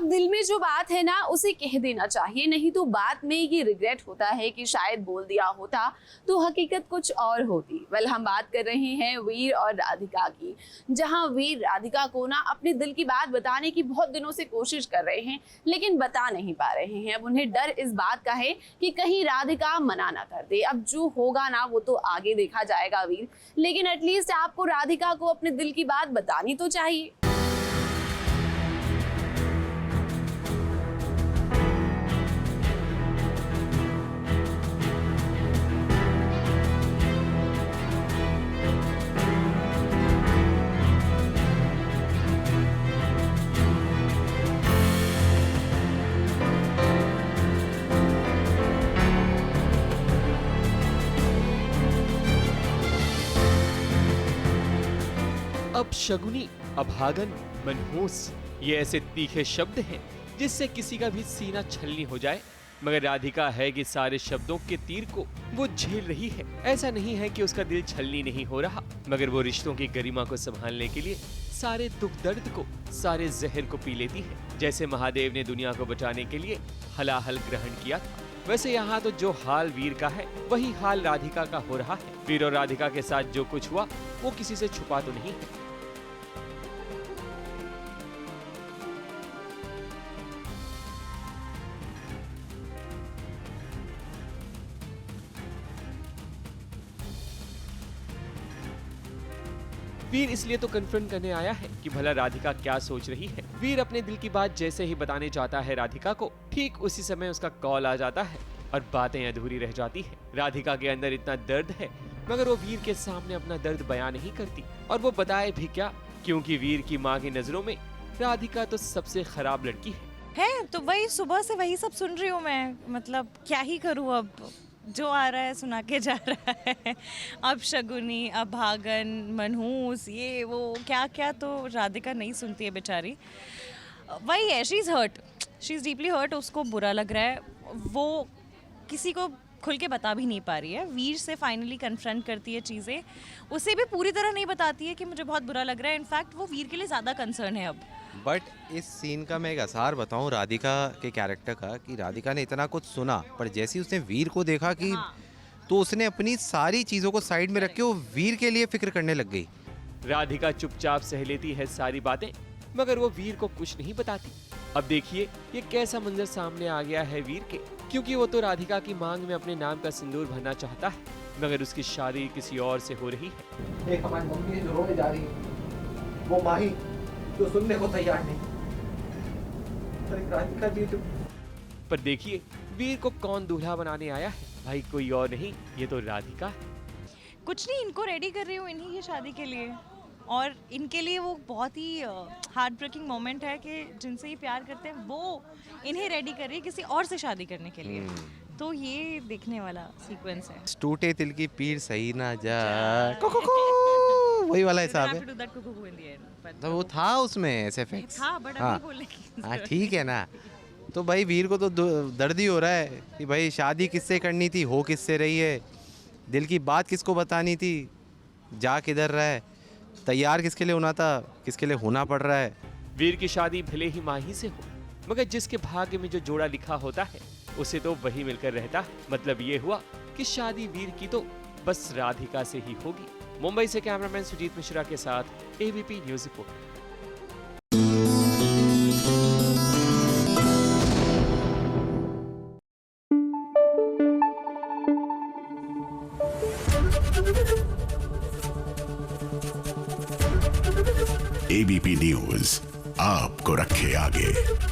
अब दिल में जो बात है ना उसे कह देना चाहिए, नहीं तो बाद में ये रिग्रेट होता है कि शायद बोल दिया होता तो हकीकत कुछ और होती। वेल, हम बात कर रहे हैं वीर और राधिका की, जहां वीर राधिका को ना अपने दिल की बात बताने की बहुत दिनों से कोशिश कर रहे हैं लेकिन बता नहीं पा रहे हैं। अब उन्हें डर इस बात का है कि कहीं राधिका मना ना कर दे। अब जो होगा ना वो तो आगे देखा जाएगा वीर, लेकिन एटलीस्ट आपको राधिका को अपने दिल की बात बतानी तो चाहिए। अपशगुनी, अभागन, मनहूस, ये ऐसे तीखे शब्द हैं जिससे किसी का भी सीना छलनी हो जाए। मगर राधिका है कि सारे शब्दों के तीर को वो झेल रही है। ऐसा नहीं है कि उसका दिल छलनी नहीं हो रहा, मगर वो रिश्तों की गरिमा को संभालने के लिए सारे दुख दर्द को, सारे जहर को पी लेती है। जैसे महादेव ने दुनिया को बचाने के लिए हलाहल ग्रहण किया था, वैसे यहाँ तो जो हाल वीर का है वही हाल राधिका का हो रहा है। वीर और राधिका के साथ जो कुछ हुआ वो किसी से छुपा तो नहीं है। वीर इसलिए तो कन्फ्रंट करने आया है कि भला राधिका क्या सोच रही है। वीर अपने दिल की बात जैसे ही बताने जाता है राधिका को, ठीक उसी समय उसका कॉल आ जाता है और बातें अधूरी रह जाती है। राधिका के अंदर इतना दर्द है मगर वो वीर के सामने अपना दर्द बयां नहीं करती, और वो बताए भी क्या, क्योंकि वीर की माँ की नजरों में राधिका तो सबसे खराब लड़की है। तो वही सुबह से वही सब सुन रही हूँ मैं, मतलब क्या ही करूँ, अब जो आ रहा है सुना के जा रहा है। अब शगुनी, अभागन, मनहूस, ये वो क्या क्या तो राधिका नहीं सुनती है बेचारी। वही है, she is hurt, she is deeply hurt. उसको बुरा लग रहा है, वो किसी को खुल के बता भी नहीं पा रही है। वीर से फाइनली कन्फ्रंट करती है चीज़ें, उसे भी पूरी तरह नहीं बताती है कि मुझे बहुत बुरा लग रहा है। इनफैक्ट वो वीर के लिए ज़्यादा कंसर्न है अब। बट इस सीन का मैं एक असर बताऊं राधिका के कैरेक्टर का, कि राधिका ने इतना कुछ सुना पर जैसे ही उसने वीर को देखा कि तो उसने अपनी सारी चीज़ों को साइड में रख के वो वीर के लिए फिक्र करने लग गई। राधिका चुपचाप सह लेती है सारी बातें, मगर वो वीर को कुछ नहीं बताती। अब देखिए ये कैसा मंजर सामने आ गया है वीर के, क्योंकि वो तो राधिका की मांग में अपने नाम का सिंदूर भरना चाहता है, मगर उसकी शादी किसी और से हो रही है। एक हमारी मम्मी जो रोने जा रही है, वो माही जो सुनने को तैयार नहीं। राधिका जी तो पर देखिए वीर को कौन दूल्हा बनाने आया है, भाई कोई और नहीं, ये तो राधिका है। कुछ नहीं, इनको रेडी कर रही हूँ इन्हीं की शादी के लिए, और इनके लिए वो बहुत ही हार्ट ब्रेकिंग मोमेंट है कि जिनसे ये प्यार करते हैं वो इन्हें रेडी कर रही है किसी और से शादी करने के लिए। तो ये देखने वाला सीक्वेंस है। टूटे तिल की पीर सही ना जा, वही वाला हिसाब है। तो वो था उसमें ऐसे इफेक्ट्स था, बट अभी बोलने की हाँ ठीक है ना। तो भाई वीर को तो दर्द ही हो रहा है कि भाई शादी किससे करनी थी, हो किससे रही है, दिल की बात किसको बतानी थी, जा किधर रहा है, तैयार किसके लिए होना था, किसके लिए होना पड़ रहा है। वीर की शादी भले ही माही से हो, मगर जिसके भाग्य में जो जोड़ा लिखा होता है उसे तो वही मिलकर रहता है। मतलब ये हुआ कि शादी वीर की तो बस राधिका से ही होगी। मुंबई से कैमरामैन सुजीत मिश्रा के साथ ABP news report. ABP news आपको रखे आगे।